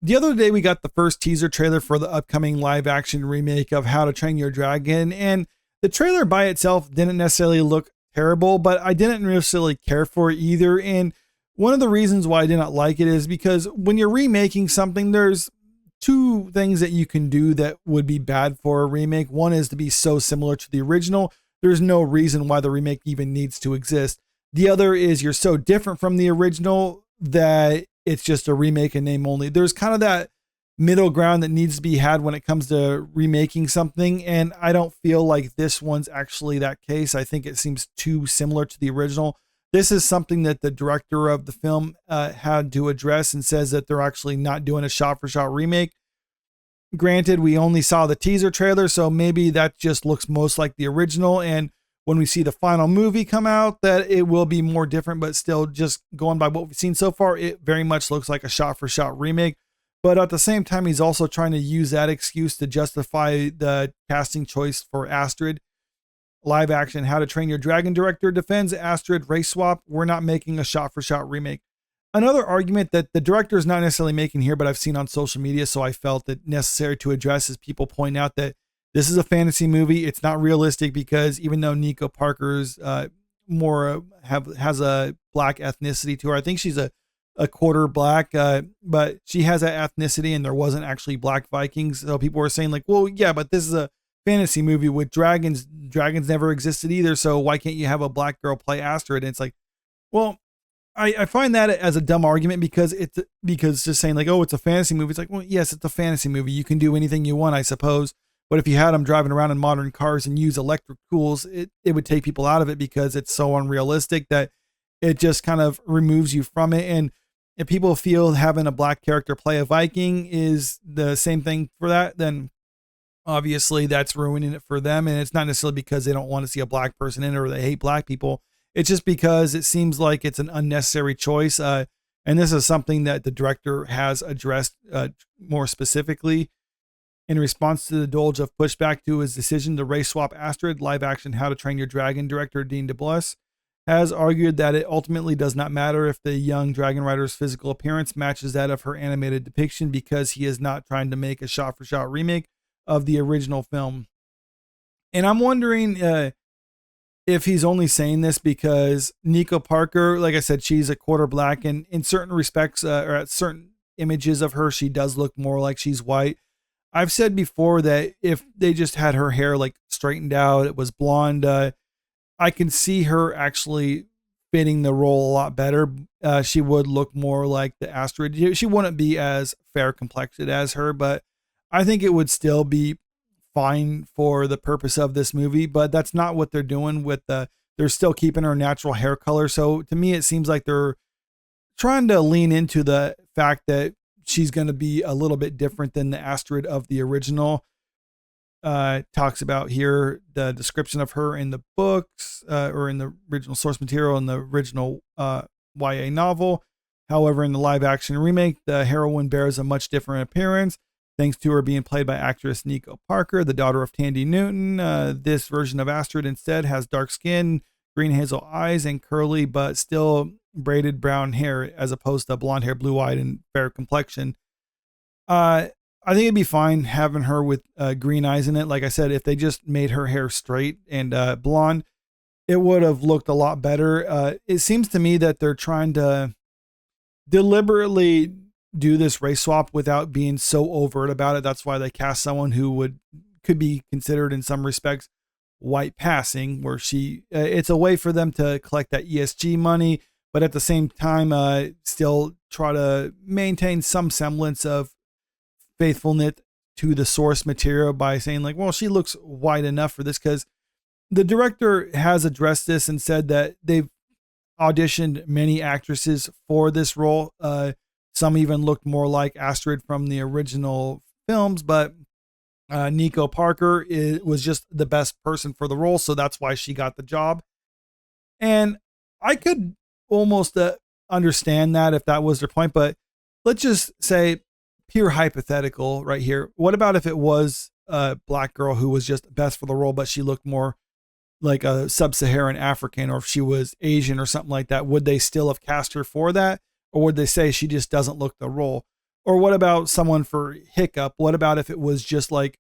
The other day, we got the first teaser trailer for the upcoming live action remake of How to Train Your Dragon. And the trailer by itself didn't necessarily look terrible, but I didn't necessarily care for it either. And one of the reasons why I did not like it is because when you're remaking something, there's two things that you can do that would be bad for a remake. One is to be so similar to the original, there's no reason why the remake even needs to exist. The other is you're so different from the original that it's just a remake in name only. There's kind of that middle ground that needs to be had when it comes to remaking something. And I don't feel like this one's actually that case. I think it seems too similar to the original. This is something that the director of the film had to address and says that they're actually not doing a shot for shot remake. Granted, we only saw the teaser trailer, so maybe that just looks most like the original. And when we see the final movie come out, that it will be more different, but still just going by what we've seen so far, it very much looks like a shot for shot remake. But at the same time, he's also trying to use that excuse to justify the casting choice for Astrid. Live action How to Train Your Dragon director defends Astrid race swap. We're not making a shot for shot remake. Another argument that the director is not necessarily making here, but I've seen on social media, so I felt it necessary to address, is people point out that this is a fantasy movie. It's not realistic because even though Nico Parker's has a black ethnicity to her, I think she's a quarter black, but she has that ethnicity and there wasn't actually black Vikings. So people were saying like, well, yeah, but this is a fantasy movie with dragons. Dragons never existed either. So why can't you have a black girl play Astrid? And it's like, well, I find that as a dumb argument because just saying like, oh, it's a fantasy movie. It's like, well, yes, it's a fantasy movie. You can do anything you want, I suppose. But if you had them driving around in modern cars and use electric tools, it would take people out of it because it's so unrealistic that it just kind of removes you from it. And if people feel having a black character play a Viking is the same thing for that, then obviously that's ruining it for them. And it's not necessarily because they don't want to see a black person in it or they hate black people. It's just because it seems like it's an unnecessary choice. And this is something that the director has addressed more specifically. In response to the doge of pushback to his decision to race swap Astrid, live action How to Train Your Dragon director Dean DeBluis has argued that it ultimately does not matter if the young dragon rider's physical appearance matches that of her animated depiction because he is not trying to make a shot-for-shot remake of the original film. And I'm wondering if he's only saying this because Nico Parker, like I said, she's a quarter black, and in certain respects, or at certain images of her, she does look more like she's white. I've said before that if they just had her hair like straightened out, it was blonde, I can see her actually fitting the role a lot better. She would look more like the Astrid. She wouldn't be as fair complexioned as her, but I think it would still be fine for the purpose of this movie. But that's not what they're doing with they're still keeping her natural hair color. So to me, it seems like they're trying to lean into the fact that she's going to be a little bit different than the Astrid of the original. Talks about here the description of her in the books or in the original source material in the original YA novel. However, in the live action remake, the heroine bears a much different appearance thanks to her being played by actress Nico Parker, the daughter of Tandy Newton. This version of Astrid instead has dark skin, green hazel eyes, and curly but still braided brown hair as opposed to blonde hair, blue-eyed, and fair complexion. I think it'd be fine having her with green eyes in it. Like I said, if they just made her hair straight and blonde, it would have looked a lot better. It seems to me that they're trying to deliberately do this race swap without being so overt about it. That's why they cast someone who could be considered in some respects white passing, where it's a way for them to collect that ESG money, but at the same time, still try to maintain some semblance of faithfulness to the source material by saying like, well, she looks white enough for this, because the director has addressed this and said that they've auditioned many actresses for this role. Some even looked more like Astrid from the original films, but Nico Parker was just the best person for the role, so that's why she got the job. And I could almost understand that if that was their point, but let's just say, pure hypothetical right here, what about if it was a black girl who was just best for the role, but she looked more like a sub-Saharan African, or if she was Asian or something like that? Would they still have cast her for that? Or would they say she just doesn't look the role? Or what about someone for Hiccup? What about if it was just like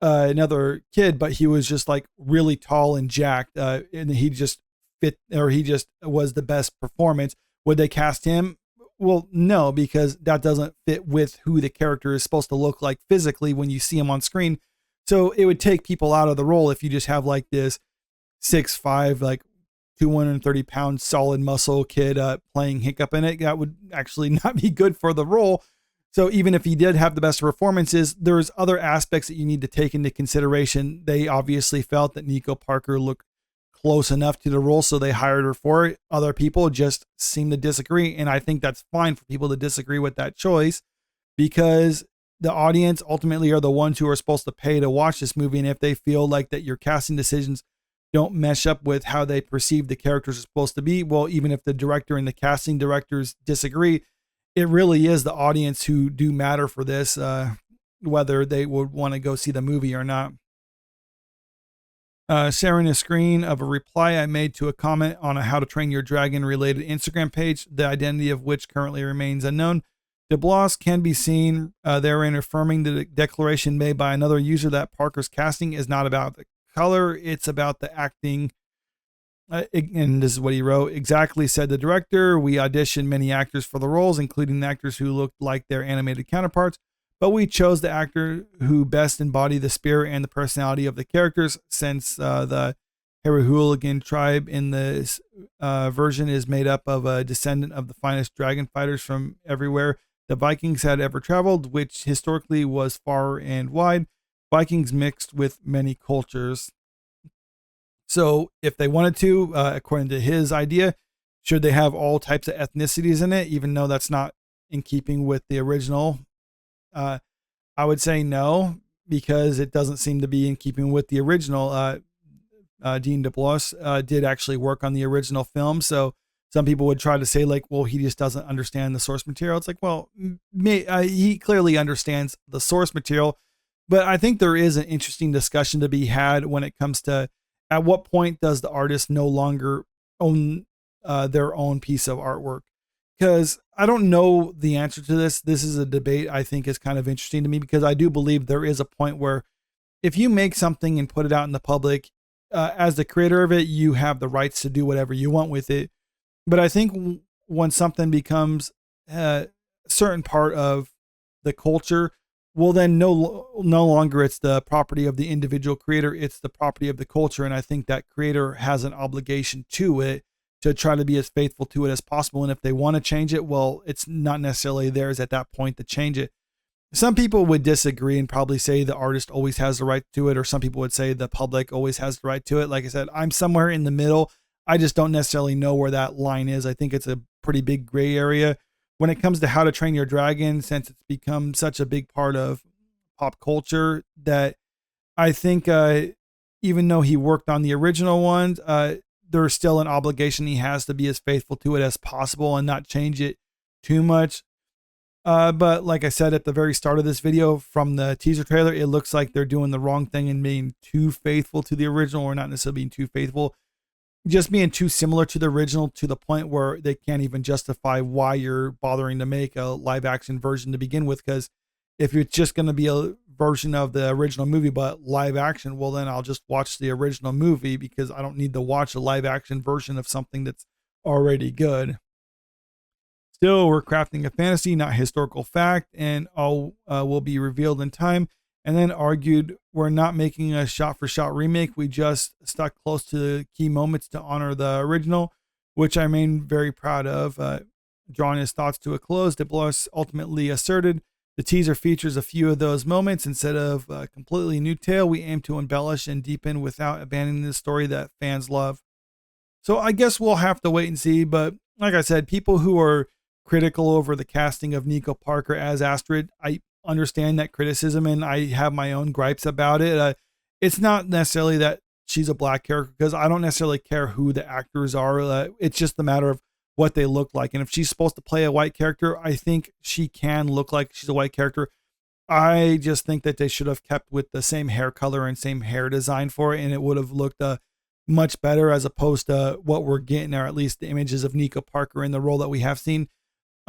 another kid, but he was just like really tall and jacked, and he just fit, or he just was the best performance? Would they cast him? Well, no, because that doesn't fit with who the character is supposed to look like physically when you see him on screen. So it would take people out of the role if you just have like this 6'5", like 230-pound solid muscle kid playing Hiccup in it. That would actually not be good for the role. So even if he did have the best performances, there's other aspects that you need to take into consideration. They obviously felt that Nico Parker looked close enough to the role, so they hired her for it. Other people just seem to disagree, and I think that's fine for people to disagree with that choice, because the audience ultimately are the ones who are supposed to pay to watch this movie. And if they feel like that your casting decisions don't mesh up with how they perceive the characters are supposed to be, well, even if the director and the casting directors disagree, it really is the audience who do matter for this, whether they would want to go see the movie or not. Sharing a screen of a reply I made to a comment on a How to Train Your Dragon related Instagram page, the identity of which currently remains unknown. DeBlas can be seen therein affirming the declaration made by another user that Parker's casting is not about the color, it's about the acting. And this is what he wrote. Exactly, said the director. We auditioned many actors for the roles, including actors who looked like their animated counterparts, but we chose the actor who best embodied the spirit and the personality of the characters. Since the Harry Hooligan tribe in this version is made up of a descendant of the finest dragon fighters from everywhere the Vikings had ever traveled, which historically was far and wide. Vikings mixed with many cultures. So if they wanted to, according to his idea, should they have all types of ethnicities in it, even though that's not in keeping with the original? I would say no, because it doesn't seem to be in keeping with the original. Dean DeBlas did actually work on the original film. So some people would try to say like, well, he just doesn't understand the source material. It's like, well, he clearly understands the source material, but I think there is an interesting discussion to be had when it comes to at what point does the artist no longer own their own piece of artwork? Because I don't know the answer to this. This is a debate I think is kind of interesting to me, because I do believe there is a point where if you make something and put it out in the public, as the creator of it, you have the rights to do whatever you want with it. But I think when something becomes a certain part of the culture, well, then no longer it's the property of the individual creator, it's the property of the culture. And I think that creator has an obligation to it to try to be as faithful to it as possible. And if they want to change it, well, it's not necessarily theirs at that point to change it. Some people would disagree and probably say the artist always has the right to it, or some people would say the public always has the right to it. Like I said, I'm somewhere in the middle. I just don't necessarily know where that line is. I think it's a pretty big gray area. When it comes to How to Train Your Dragon, since it's become such a big part of pop culture, that I think even though he worked on the original ones, there's still an obligation he has to be as faithful to it as possible and not change it too much. But like I said at the very start of this video, from the teaser trailer, it looks like they're doing the wrong thing and being too faithful to the original, or not necessarily being too faithful, just being too similar to the original to the point where they can't even justify why you're bothering to make a live action version to begin with. Because if it's just going to be a version of the original movie but live action, well, then I'll just watch the original movie, because I don't need to watch a live action version of something that's already good. Still, we're crafting a fantasy, not historical fact, and all will be revealed in time. And then argued, we're not making a shot-for-shot remake. We just stuck close to the key moments to honor the original, which I remain very proud of. Drawing his thoughts to a close, DeBlas ultimately asserted, the teaser features a few of those moments. Instead of a completely new tale, we aim to embellish and deepen without abandoning the story that fans love. So I guess we'll have to wait and see. But like I said, people who are critical over the casting of Nico Parker as Astrid, I understand that criticism, and I have my own gripes about it. It's not necessarily that she's a black character, because I don't necessarily care who the actors are. It's just a matter of what they look like. And if she's supposed to play a white character, I think she can look like she's a white character. I just think that they should have kept with the same hair color and same hair design for it, and it would have looked much better, as opposed to what we're getting, or at least the images of Nico Parker in the role that we have seen.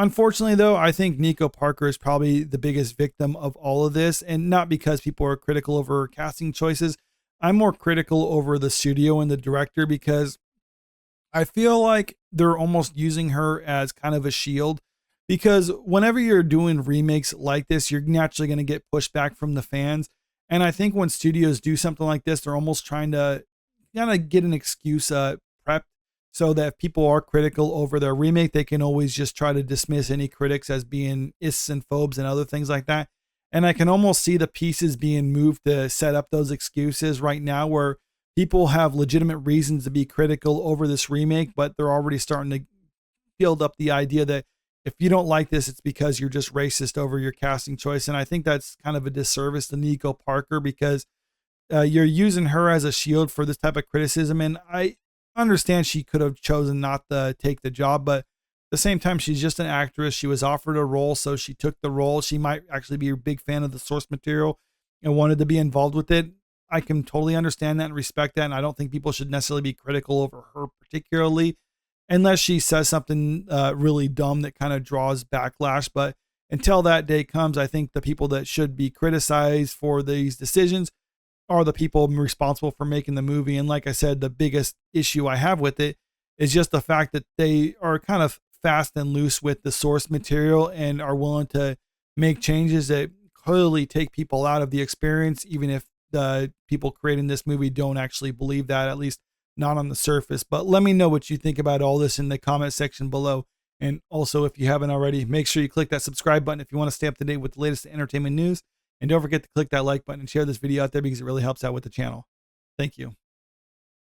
Unfortunately, though, I think Nico Parker is probably the biggest victim of all of this, and not because people are critical over her casting choices. I'm more critical over the studio and the director because I feel like they're almost using her as kind of a shield. Because whenever you're doing remakes like this, you're naturally going to get pushback from the fans. And I think when studios do something like this, they're almost trying to kind of get an excuse prepped so that if people are critical over their remake, they can always just try to dismiss any critics as being ists and phobes and other things like that. And I can almost see the pieces being moved to set up those excuses right now where people have legitimate reasons to be critical over this remake, but they're already starting to build up the idea that if you don't like this, it's because you're just racist over your casting choice. And I think that's kind of a disservice to Nico Parker because you're using her as a shield for this type of criticism. And I understand she could have chosen not to take the job, but at the same time, she's just an actress. She was offered a role, so she took the role. She might actually be a big fan of the source material and wanted to be involved with it. I can totally understand that and respect that. And I don't think people should necessarily be critical over her particularly, unless she says something really dumb that kind of draws backlash. But until that day comes, I think the people that should be criticized for these decisions are the people responsible for making the movie. And like I said, the biggest issue I have with it is just the fact that they are kind of fast and loose with the source material and are willing to make changes that clearly take people out of the experience, even if the people creating this movie don't actually believe that, at least not on the surface. But let me know what you think about all this in the comment section below. And also, if you haven't already, make sure you click that subscribe button if you want to stay up to date with the latest entertainment news. And don't forget to click that like button and share this video out there because it really helps out with the channel. Thank you.